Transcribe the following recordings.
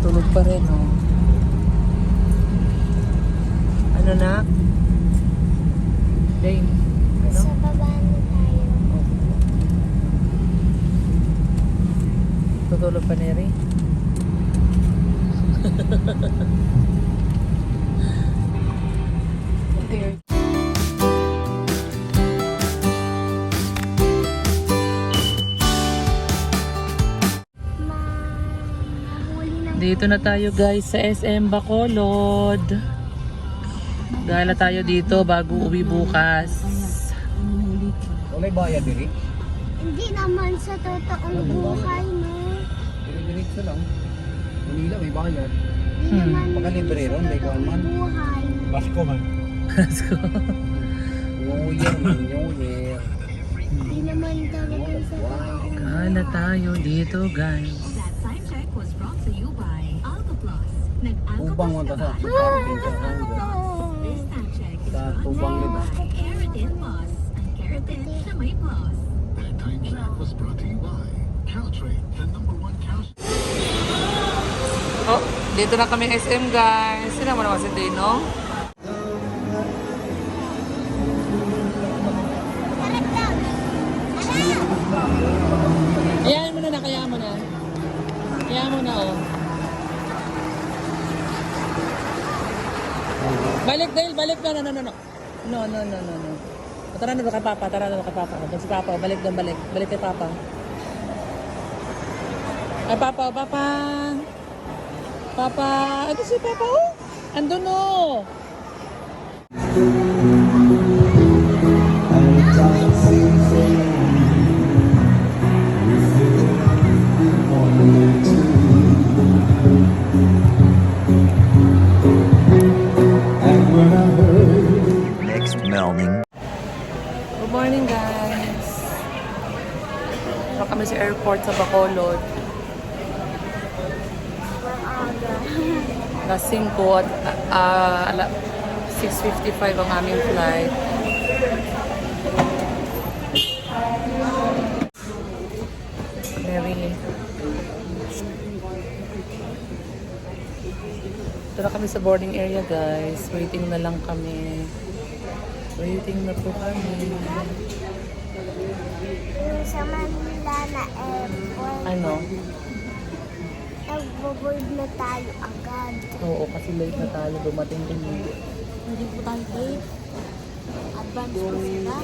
Tulog pa rin, oh. Ano na? Dane, ano? Sa baba na tayo. Tutulog pa ni Ray? Mahuli ng Dito na tayo guys sa SM Bacolod. Gala tayo dito bago uwi bukas. Walay bayad diri. Hindi naman sa totoong buhay, no? Diretso lang. Manila may bayad. Hindi naman Pagkalibre ron, may kuwan man. buhay. Basko man. Let's go. New Year man, New Year. Hindi naman talaga sa totoong Gala tayo dito guys. That time check was brought to you by Alcoplus. Ubang mo ta sa parking sa Congress. This time check is Sa brought to tubang you nila. by Keratin Plus. Ang Keratin na may plus. That time check was brought to you by Caltrate, the #1 calcium. Oh, dito na kami SM guys. Sino mo naman si Dino? Ayan mo na, kaya mo na. Kaya mo na, oh. Balik, Dale, balik na, no. No. Tara na kay Papa, Doon si Papa, balik doon, balik. Balik kay Papa. Ay, Papa. Papa, ito si Papa, oh. Andun, oh. Next morning. Good morning, guys. Saka kami sa airport sa Bacolod. Alas 5 at 6:55 ang aming flight. Mary. Ito na kami sa boarding area, guys. Waiting na lang kami. Waiting na po kami. sa Manila na airport. Ano? Nagbo-board na tayo agad. Oo, kasi late na tayo. Dumating din dito. Hindi po tayo late. Advance po sila.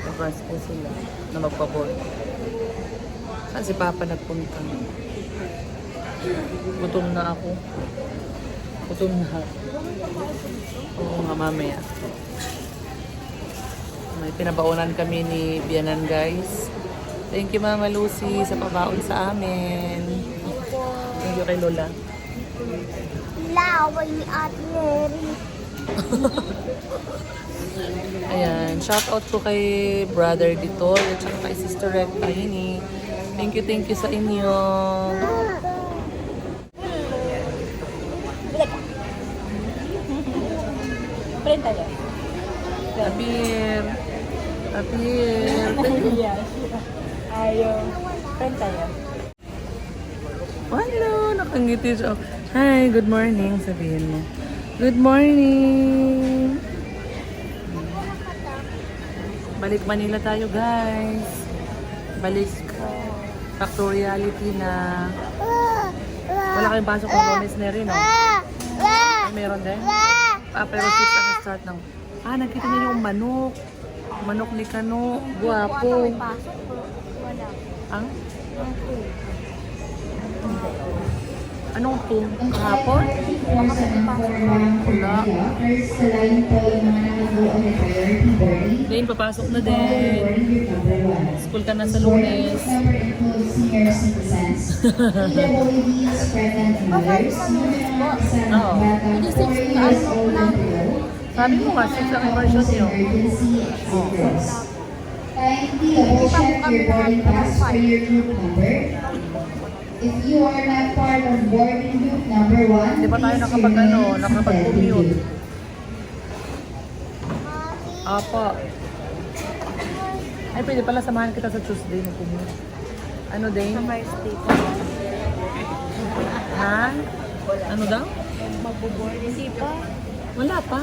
Advance po sila na magpa-board. Saan si Papa nagpunta? Gutom na ako. Gutom na ako. Oo nga, mamaya. May pinabaunan kami ni Bianan, guys. Thank you, Mama Lucy, sa pabaon sa amin. Thank you kay Lola. Laway ni Ate Mary. Ayan, shout out po kay Brother Dito at saka kay Sister Rectini. Thank you sa inyo. Print tayo. Abir. Ayaw. Print tayo. Hello, nakangiti siya. Hi, good morning, sabihin mo. Good morning. Balik Manila tayo, guys. Balik back to reality na. Wala kayong pasok ng bonus na rin, no? Ay, meron din? Pero 6 ang start ng... nakita niyo yung manok. Manok ni Kano. Guwapo. Pasok po. Wala. Ang? Anong po? Kahapon? Wala. Dane, papasok na din. School ka na sa Lunes. Oo. Sabi mo nga, 6 ang immersion nyo. Kindly check your boarding pass for your group number. If you are not part of boarding group number 1, Di ba tayo nakapag-commute? Apa. Ay, pwede pala samahan kita sa Tuesday na commute. Ano, Dane? Summer stay ko. Ha? Ano daw? Magbo-board. Hindi pa. Wala pa.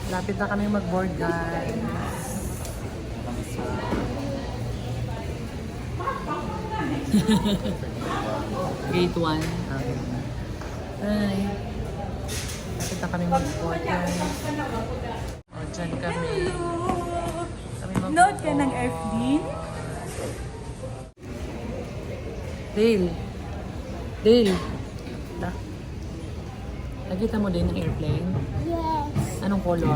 Lapit na kami mag-board, guys. Gate 1. Ay. Lapit na kami mag-board, guys. O, dyan kami. Kami mag-board. Note ka ng airplane? Dale. Dale. Da. Nakita mo din ang airplane? Yes. Anong color?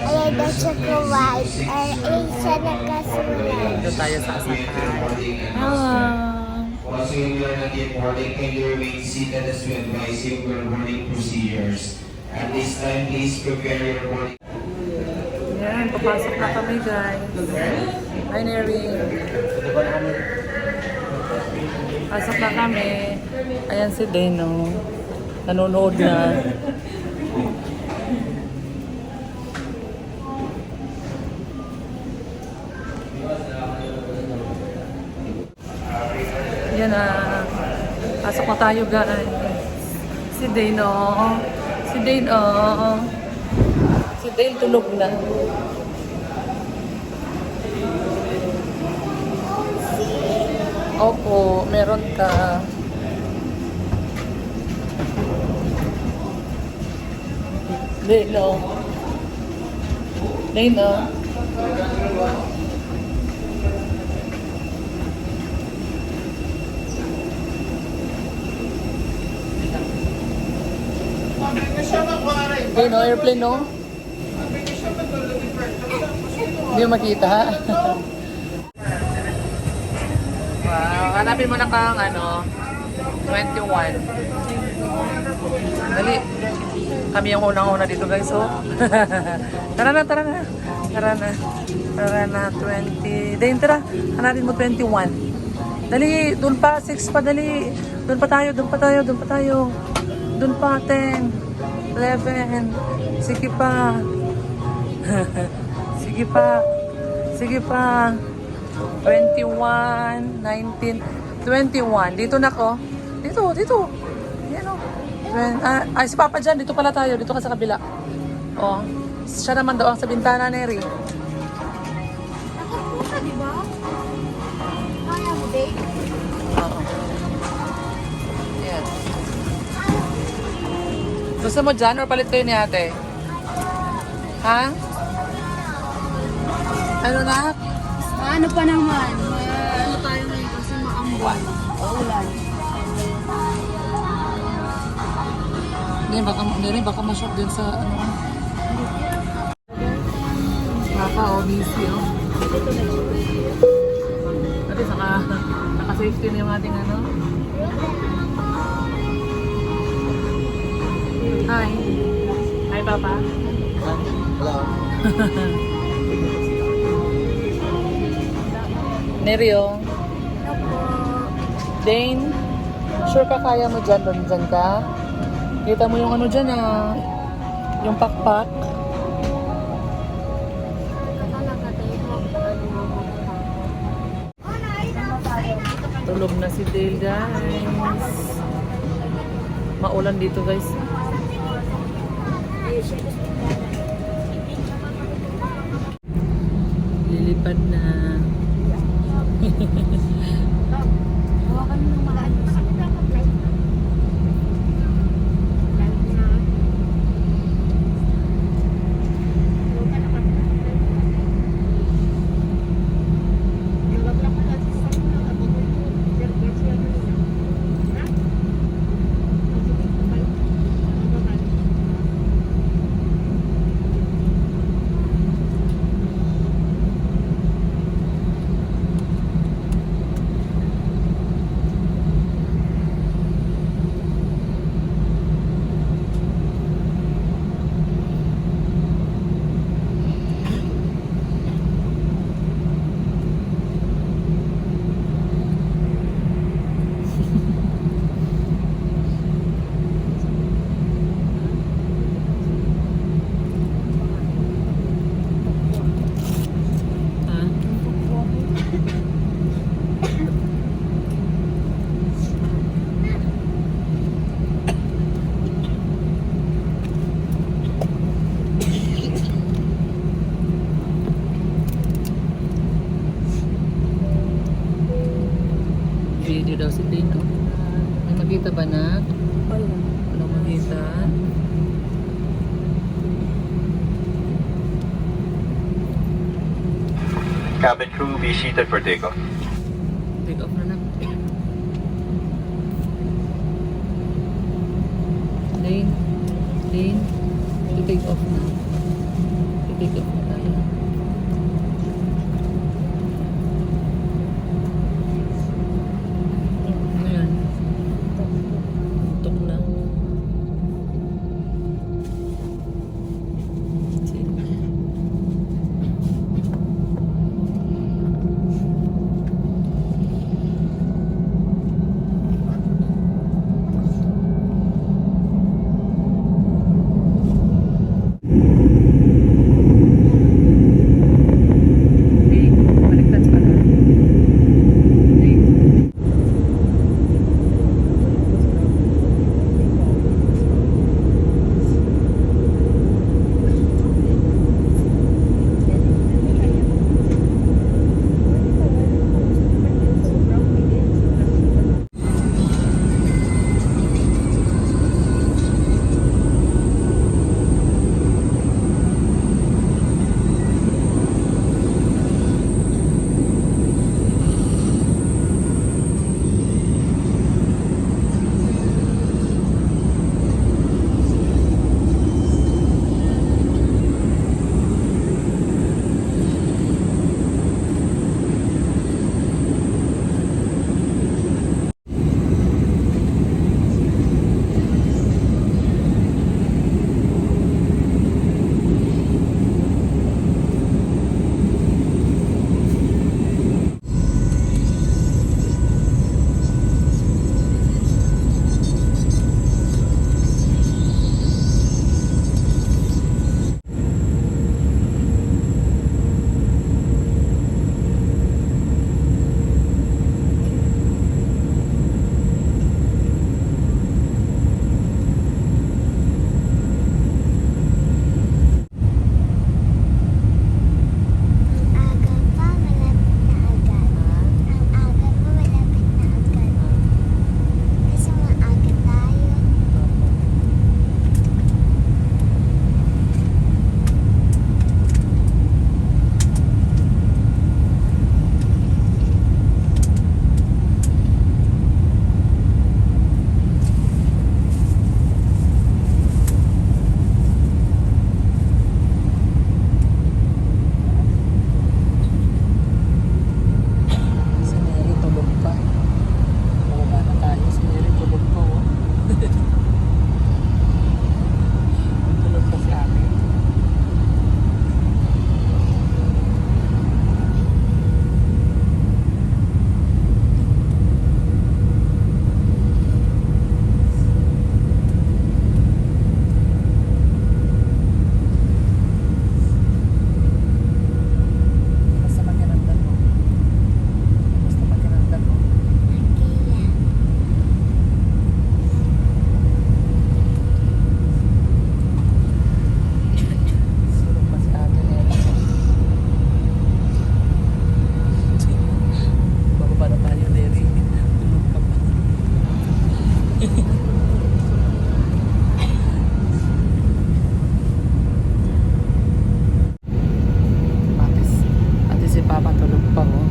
Ay, nasa ko white. Ay, isa nakasulat. Dito tayo sa asakay. Hello. Once you learn at the boarding, can you remain seated as we advise you for boarding procedures? At this time, please prepare your boarding. Yan, papasok na kami, guys. Hi, Neri. Pasok na kami. Ayan si Deno. Nanonood na. Yan na. Pasok na tayo, guys. Si Deno. Si Deno. Si Dale tulog na. Opo, meron ka. Dale, Dale, Dale, airplane, no? Hindi mo makita. Wow, hanapin mo na kang 21. Dali. Kami yung unang-una dito, guys. So. Tara na. Tara na, 20. Dahil tara, hanapin mo 21. Dali, doon pa, 6 pa, dali. Doon pa tayo. Doon pa, 10, 11. Sige pa. Sige pa. 21, 19, 21. Dito na ko. Dito. Yan o. Ay, si Papa dyan. Dito pala tayo. Dito ka sa kabila. O. Siya naman daw ang sa bintana, Neri. Nakapusa, di ba? Kaya mo, babe? Oo. Yan. Gusto mo dyan or palit kayo ni ate? Ha? Ano na? Ano pa naman? Ano tayo ngayon kasi maambon. Ulan. Hindi, baka ma-shock din sa Papa, busy, Pati naka-safety na yung ating Hi. Hi, Papa. Hello. Neryo. Dane, sure ka kaya mo dyan? Dyan ka? Kita mo yung dyan yung pakpak. Tulog na si Dale, guys. Maulan dito, guys. Lilipad na. Hawakan mo ng maayos. daw si Dino. May makita ba na? Wala. Walang makita. Cabin crew, be seated for takeoff. Take off na lang. Lane. Lane. I-take off na. I-take off na tayo. Ano yan? Tok na. Sige. Hey, baliktad pala. Hey. Si Mary tulog pa. Bumaba na tayo. Si Mary tulog pa, oh. Tulog pa si ate. Basta magkanandan mo. Basta magkanandan mo. Tulog pa si ate Mary. Bababa na tayo, Mary. Tulog ka pa. Ate si Papa tulog pa, oh.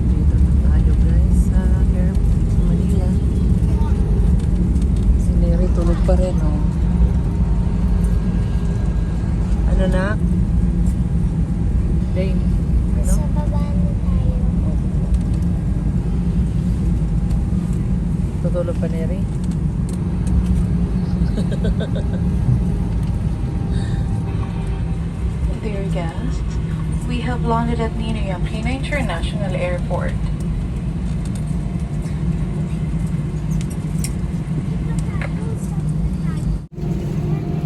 Dito na tayo, guys, sa airport sa Manila. Si Mary tulog pa rin, oh. Ano na? Dane, ano? baba na tayo. Tutulog pa, Mary? Dear guests, we have landed at Ninoy Aquino International Airport.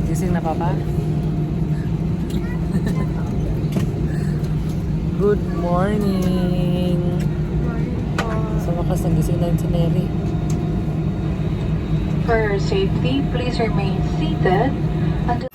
Gising na, Papa? Good morning! Sa wakas, nagising na yun si Mary. For your safety, please remain seated until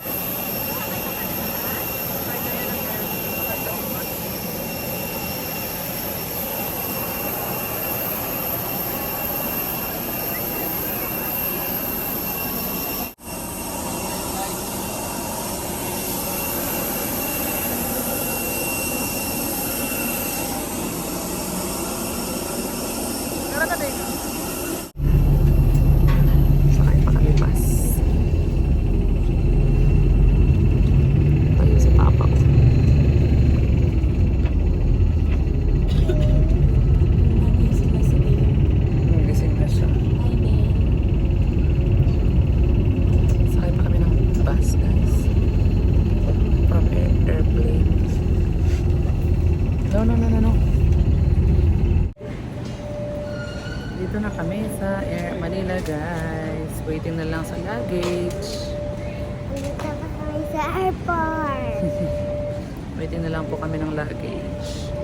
sa Air Manila guys. Waiting na lang sa luggage. Dito pa kami sa airport. Waiting na lang po kami ng luggage.